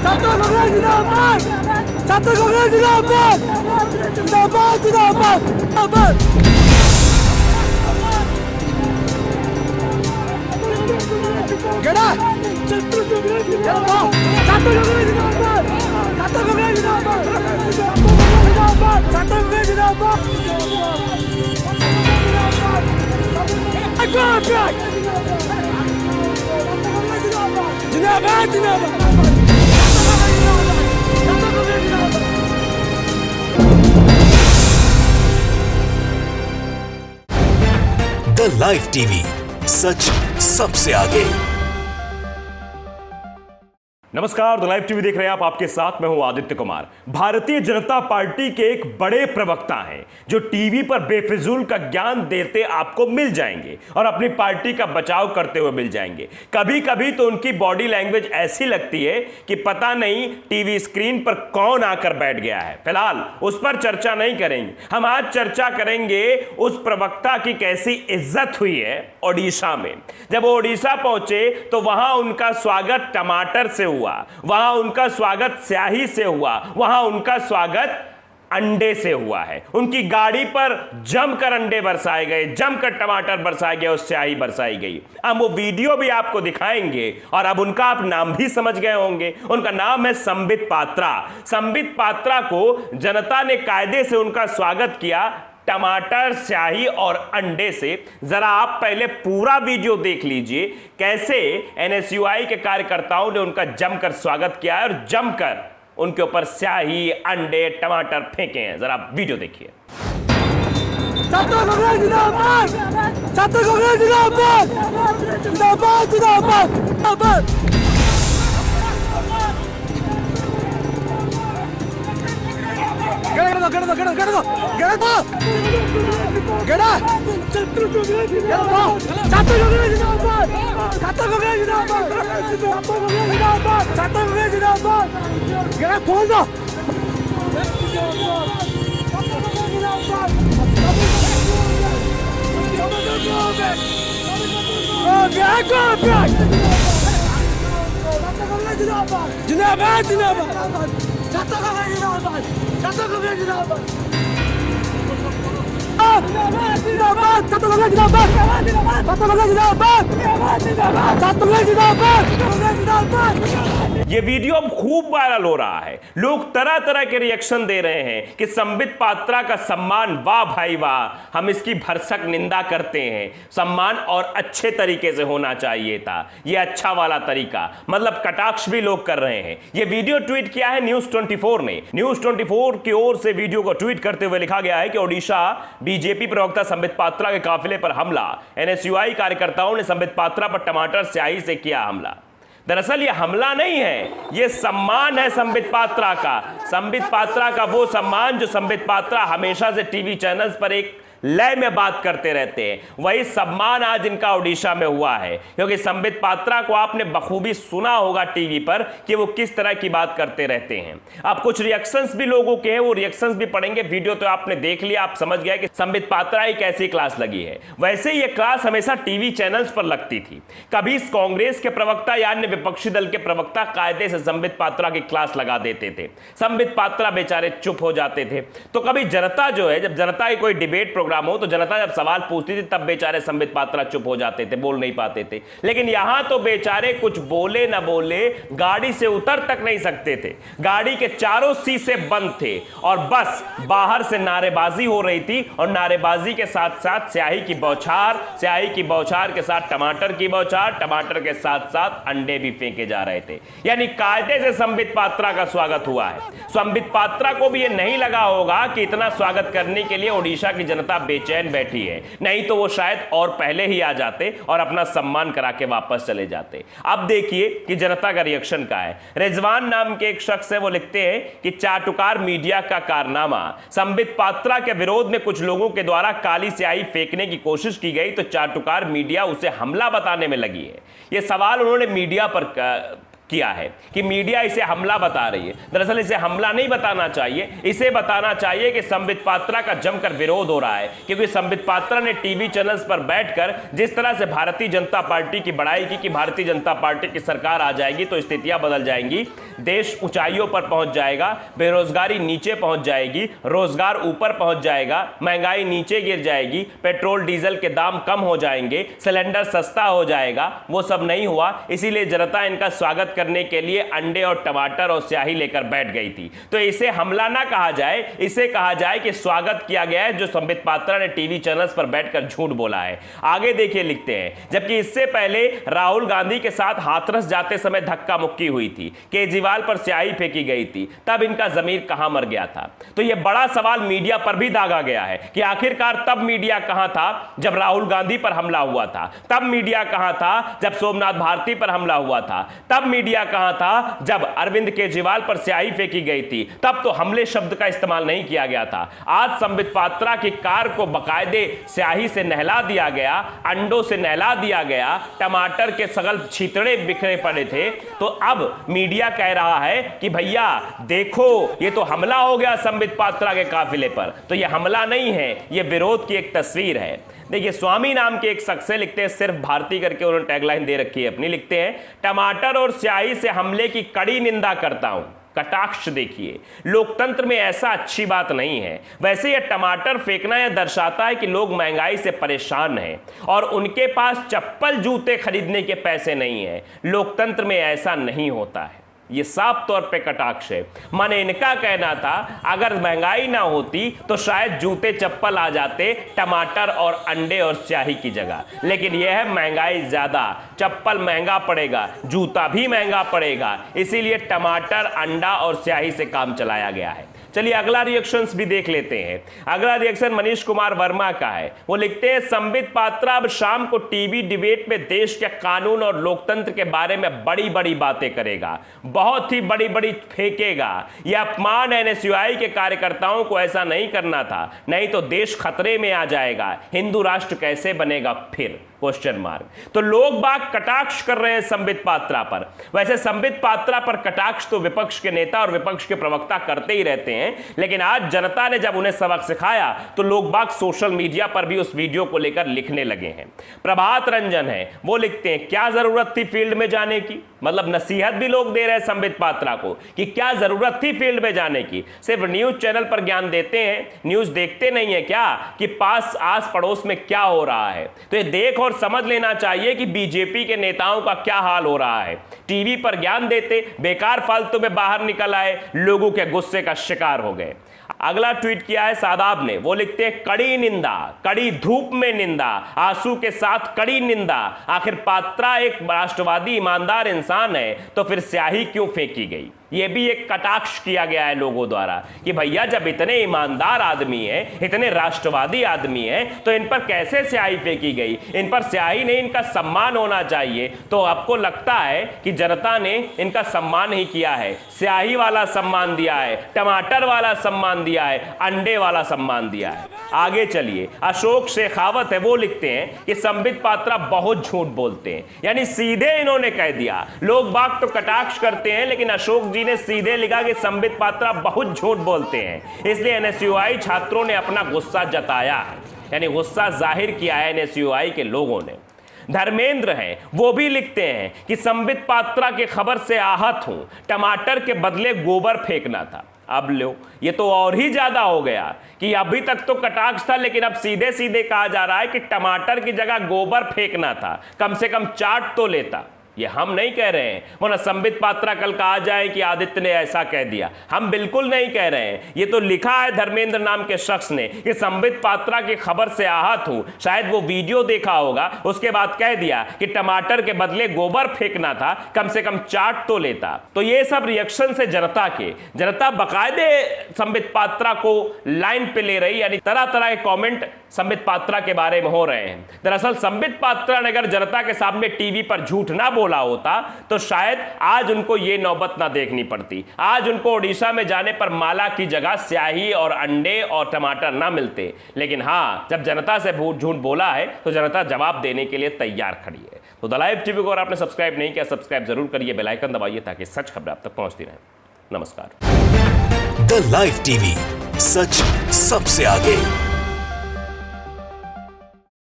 ছাত্রলীগ জিন্দাবাদ ছাত্রলীগ জিন্দাবাদ জিন্দাবাদ জিন্দাবাদ জিন্দাবাদ গেড়া ছাত্রলীগ জিন্দাবাদ ছাত্রলীগ জিন্দাবাদ ছাত্রলীগ জিন্দাবাদ ছাত্রলীগ জিন্দাবাদ জিন্দাবাদ জিন্দাবাদ द लाइव टीवी, सच सबसे आगे। नमस्कार, द लाइव टीवी देख रहे हैं आप। आपके साथ मैं हूं आदित्य कुमार। भारतीय जनता पार्टी के एक बड़े प्रवक्ता हैं जो टीवी पर बेफिजूल का ज्ञान देते आपको मिल जाएंगे और अपनी पार्टी का बचाव करते हुए मिल जाएंगे। कभी कभी तो उनकी बॉडी लैंग्वेज ऐसी लगती है कि पता नहीं टीवी स्क्रीन पर कौन आकर बैठ गया है। फिलहाल उस पर चर्चा नहीं करेंगे। हम आज चर्चा करेंगे उस प्रवक्ता की कैसी इज्जत हुई है ओडिशा में। जब वो ओडिशा पहुंचे तो वहां उनका स्वागत टमाटर से हुआ, वहां उनका स्वागत स्याही से हुआ, वहां उनका स्वागत अंडे से हुआ है। उनकी गाड़ी पर जमकर अंडे बरसाए गए, जमकर टमाटर बरसाए गए और स्याही बरसाई गई। हम वो वीडियो भी आपको दिखाएंगे और अब उनका आप नाम भी समझ गए होंगे। उनका नाम है संबित पात्रा। संबित पात्रा को जनता ने कायदे से उनका स्वागत किया टमाटर, स्याही और अंडे से। जरा आप पहले पूरा वीडियो देख लीजिए कैसे एनएसयूआई के कार्यकर्ताओं ने उनका जमकर स्वागत किया है और जमकर उनके ऊपर स्याही, अंडे, टमाटर फेंके हैं। जरा वीडियो देखिए। ছাত্রলীগ জিন্দাবাদ ছাত্রলীগ জিন্দাবাদ জিন্দাবাদ জিন্দাবাদ জিন্দাবাদ গেড়া গেড়া গেড়া গেড়া গেড়া গেড়া ছাত্রলীগ জিন্দাবাদ ছাত্রলীগ জিন্দাবাদ ছাত্রলীগ জিন্দাবাদ ছাত্রলীগ জিন্দাবাদ ছাত্রলীগ জিন্দাবাদ গেড়া ফোন দাও जिंदाबाद जिंदाबाद ছাত্রলীগ জিন্দাবাদ ছাত্রলীগ জিন্দাবাদ जिंदाबाद ছাত্রলীগ জিন্দাবাদ ছাত্রলীগ জিন্দাবাদ ছাত্রলীগ জিন্দাবাদ জিন্দাবাদ। ये वीडियो अब खूब वायरल हो रहा है। लोग तरह तरह के रिएक्शन दे रहे हैं कि संबित पात्रा का सम्मान, वाह भाई वाह, हम इसकी भरसक निंदा करते हैं। सम्मान और अच्छे तरीके से होना चाहिए था, ये अच्छा वाला तरीका, मतलब कटाक्ष भी लोग कर रहे हैं। ये वीडियो ट्वीट किया है न्यूज 24 ने। न्यूज 24 की ओर से वीडियो को ट्वीट करते हुए लिखा गया है कि ओडिशा बीजेपी प्रवक्ता संबित पात्रा के काफिले पर हमला। एनएसयूआई कार्यकर्ताओं ने संबित पात्रा पर टमाटर स्याही से किया हमला। दरअसल ये हमला नहीं है, ये सम्मान है संबित पात्रा का। संबित पात्रा का वो सम्मान जो संबित पात्रा हमेशा से टीवी चैनल्स पर एक लय में बात करते रहते हैं, वही सम्मान आज इनका ओडिशा में हुआ है। क्योंकि संबित पात्रा को आपने बखूबी सुना होगा टीवी पर कि वो किस तरह की बात करते रहते हैं। अब कुछ रिएक्शंस भी लोगों के हैं, वो रिएक्शंस भी पढ़ेंगे। वीडियो तो आपने देख लिया, आप समझ गए कि संबित पात्रा एक ऐसी क्लास लगी है। वैसे ये क्लास हमेशा टीवी चैनल्स पर लगती थी। कभी कांग्रेस के प्रवक्ता या अन्य विपक्षी दल के प्रवक्ता कायदे से संबित पात्रा की क्लास लगा देते थे। संबित पात्रा बेचारे चुप हो जाते थे। तो कभी जनता जो है, जब जनता की कोई डिबेट प्रोग्राम हो तो जनता जब सवाल पूछती थी तब बेचारे संबित पात्रा चुप हो जाते थे, बोल नहीं पाते थे। लेकिन यहां तो बेचारे कुछ बोले ना बोले, गाड़ी से उतर तक नहीं सकते थे। गाड़ी के चारों शीशे बंद थे और बस बाहर से नारेबाजी हो रही थी और नारेबाजी के साथ साथ स्याही की बौछार, स्याही की बौछार के साथ टमाटर की बौछार, टमाटर के साथ साथ अंडे भी फेंके जा रहे थे। यानी कायदे से संबित पात्रा का स्वागत हुआ है। संबित पात्रा को भी यह नहीं लगा होगा कि इतना स्वागत करने के लिए ओडिशा की जनता बेचैन बैठी है, नहीं तो वो शायद और पहले ही आ जाते और अपना सम्मान करा के वापस चले जाते। अब देखिए कि जनता का रिएक्शन क्या है। रिजवान नाम के एक शख्स है, वो लिखते हैं कि चाटुकार मीडिया का कारनामा, संबित पात्रा के विरोध में कुछ लोगों के द्वारा काली स्याही फेंकने की कोशिश की गई तो चाटुकार मीडिया उसे हमला बताने में लगी है। यह सवाल उन्होंने मीडिया पर किया है कि मीडिया इसे हमला बता रही है। दरअसल इसे हमला नहीं बताना चाहिए, इसे बताना चाहिए कि संबित पात्रा का जमकर विरोध हो रहा है, क्योंकि संबित पात्रा ने टीवी चैनल्स पर बैठकर जिस तरह से भारतीय जनता पार्टी की बड़ाई की कि भारतीय जनता पार्टी की सरकार आ जाएगी तो स्थितियां बदल जाएंगी, देश ऊंचाइयों पर पहुंच जाएगा, बेरोजगारी नीचे पहुंच जाएगी, रोजगार ऊपर पहुंच जाएगा, महंगाई नीचे गिर जाएगी, पेट्रोल डीजल के दाम कम हो जाएंगे, सिलेंडर सस्ता हो जाएगा। वो सब नहीं हुआ, इसीलिए जनता इनका स्वागत करने के लिए अंडे और टमाटर और स्याही लेकर बैठ गई थी। तो इसे हमला ना कहा जाए, इसे कहा जाए कि स्वागत किया गया है जो संबित पात्रा ने टीवी चैनल्स पर बैठकर झूठ बोला है। आगे देखिए लिखते हैं, जबकि इससे पहले राहुल गांधी के साथ हाथरस जाते समय धक्का मुक्की हुई थी, केजरीवाल पर स्याही फेंकी गई थी, तब इनका जमीर कहां मर गया था। तो यह बड़ा सवाल मीडिया पर भी दागा गया है कि आखिरकार तब मीडिया कहां था जब राहुल गांधी पर हमला हुआ था, तब मीडिया कहां था जब सोमनाथ भारती पर हमला हुआ था, तब मीडिया कहां था जब अरविंद केजरीवाल पर स्याही फेंकी गई थी, तब तो हमले शब्द का इस्तेमाल नहीं किया गया था। आज संबित पात्रा की कार को बकायदे स्याही से नहला दिया गया, अंडों से नहला दिया गया, टमाटर के सगल छितड़े बिखरे पड़े थे, तो अब मीडिया कह रहा है कि भैया देखो ये तो हमला हो गया संबित पात्रा के काफिले पर। तो ये हमला नहीं है, ये विरोध की एक तस्वीर है। देखिए स्वामी नाम के एक शख्स से लिखते हैं, सिर्फ भारती करके उन्होंने टैगलाइन दे रखी है अपनी, लिखते हैं टमाटर और स्याही से हमले की कड़ी निंदा करता हूं। कटाक्ष देखिए, लोकतंत्र में ऐसा अच्छी बात नहीं है। वैसे यह टमाटर फेंकना यह दर्शाता है कि लोग महंगाई से परेशान हैं और उनके पास चप्पल जूते खरीदने के पैसे नहीं हैं। लोकतंत्र में ऐसा नहीं होता है। ये साफ तौर पे कटाक्ष है। माने इनका कहना था अगर महंगाई ना होती तो शायद जूते चप्पल आ जाते टमाटर और अंडे और स्याही की जगह, लेकिन यह है महंगाई ज्यादा, चप्पल महंगा पड़ेगा, जूता भी महंगा पड़ेगा, इसीलिए टमाटर, अंडा और स्याही से काम चलाया गया है। चलिए अगला रिएक्शंस भी देख लेते हैं। अगला रिएक्शन मनीष कुमार वर्मा का है। वो लिखते हैं संबित पात्रा अब शाम को टीवी डिबेट में देश के कानून और लोकतंत्र के बारे में बड़ी बड़ी बातें करेगा, बहुत ही बड़ी बड़ी फेंकेगा। यह अपमान है, एनएसयूआई के कार्यकर्ताओं को ऐसा नहीं करना था, नहीं तो देश खतरे में आ जाएगा। हिंदू राष्ट्र कैसे बनेगा फिर? Question mark. तो लोग बाग कटाक्ष कर रहे हैं संबित पात्रा पर। वैसे संबित पात्रा पर कटाक्ष तो विपक्ष के नेता और विपक्ष के प्रवक्ता करते ही रहते हैं, लेकिन आज जनता ने जब उन्हें सबक सिखाया तो लोग बाग सोशल मीडिया पर भी उस वीडियो को लेकर लिखने लगे हैं। प्रभात रंजन है, वो लिखते हैं क्या जरूरत थी फील्ड में जाने की? मतलब नसीहत भी लोग दे रहे हैं संबित पात्रा को कि क्या जरूरत थी फील्ड में जाने की। सिर्फ न्यूज चैनल पर ज्ञान देते हैं, न्यूज देखते नहीं है क्या कि पास आस पड़ोस में क्या हो रहा है? तो ये देख और समझ लेना चाहिए कि बीजेपी के नेताओं का क्या हाल हो रहा है। टीवी पर ज्ञान देते बेकार फालतू में बाहर निकल आए, लोगों के गुस्से का शिकार हो गए। अगला ट्वीट किया है सादाब ने, वो लिखते हैं कड़ी निंदा, कड़ी धूप में निंदा, आंसू के साथ कड़ी निंदा। आखिर पात्रा एक राष्ट्रवादी ईमानदार इंसान है तो फिर स्याही क्यों फेंकी गई? यह भी एक कटाक्ष किया गया है लोगों द्वारा कि भैया जब इतने ईमानदार आदमी हैं, इतने राष्ट्रवादी आदमी हैं, तो इन पर कैसे स्याही फेंकी गई? इन पर स्याही नहीं, इनका सम्मान होना चाहिए। तो आपको लगता है कि जनता ने इनका सम्मान ही किया है, स्याही वाला सम्मान दिया है, टमाटर वाला सम्मान दिया है, अंडे वाला सम्मान दिया है। आगे चलिए, अशोक शेखावत है, वो लिखते हैं कि संबित पात्रा बहुत झूठ बोलते हैं, यानी सीधे इन्होंने कह दिया। लोग बाग तो कटाक्ष करते हैं, लेकिन अशोक जी ने सीधे लिखा कि संबित पात्रा बहुत झूठ बोलते हैं। इसलिए एनएसयूआई छात्रों ने अपना गुस्सा जताया है, यानी गुस्सा जाहिर किया है एनएसयूआई के लोगों ने। धर्मेंद्र हैं, वो भी लिखते हैं कि संबित पात्रा की खबर से आहत हूं, टमाटर के बदले गोबर फेंकना था। अब लो, ये तो और ही ज्यादा हो गया कि अभी तक तो कटाक्ष था, लेकिन अब सीधे सीधे कहा जा रहा है कि टमाटर की जगह गोबर फेंकना था, कम से कम चाट तो लेता। ये हम नहीं कह रहे हैं, वरना संबित पात्रा कल कहा जाए कि आदित्य ने ऐसा कह दिया, हम बिल्कुल नहीं कह रहे हैं। ये तो लिखा है धर्मेंद्र नाम के शख्स ने कि संबित पात्रा की खबर से आहत हूं, शायद वो वीडियो देखा होगा, उसके बाद कह दिया कि टमाटर के बदले गोबर फेंकना था, कम से कम चाट तो लेता। तो ये सब रिएक्शन से जनता बकायदे संबित पात्रा को लाइन पे ले रही, यानी तरह तरह के कॉमेंट संबित पात्रा के बारे में हो रहे हैं। दरअसल संबित पात्रा ने अगर जनता के सामने टीवी पर झूठ ना बोला होता तो शायद आज उनको ये नौबत ना देखनी पड़ती, आज उनको ओडिशा में जाने पर माला की जगह स्याही और अंडे और टमाटर ना मिलते। लेकिन हाँ, जब जनता से झूठ बोला है तो जनता जवाब देने के लिए तैयार खड़ी है। तो तो द लाइव टीवी को अगर आपने सब्सक्राइब नहीं किया, सब्सक्राइब जरूर करिए, बेल आइकन दबाइए ताकि सच खबरें आप तक पहुंचती रहें। नमस्कार। द लाइव टीवी, सच सबसे आगे।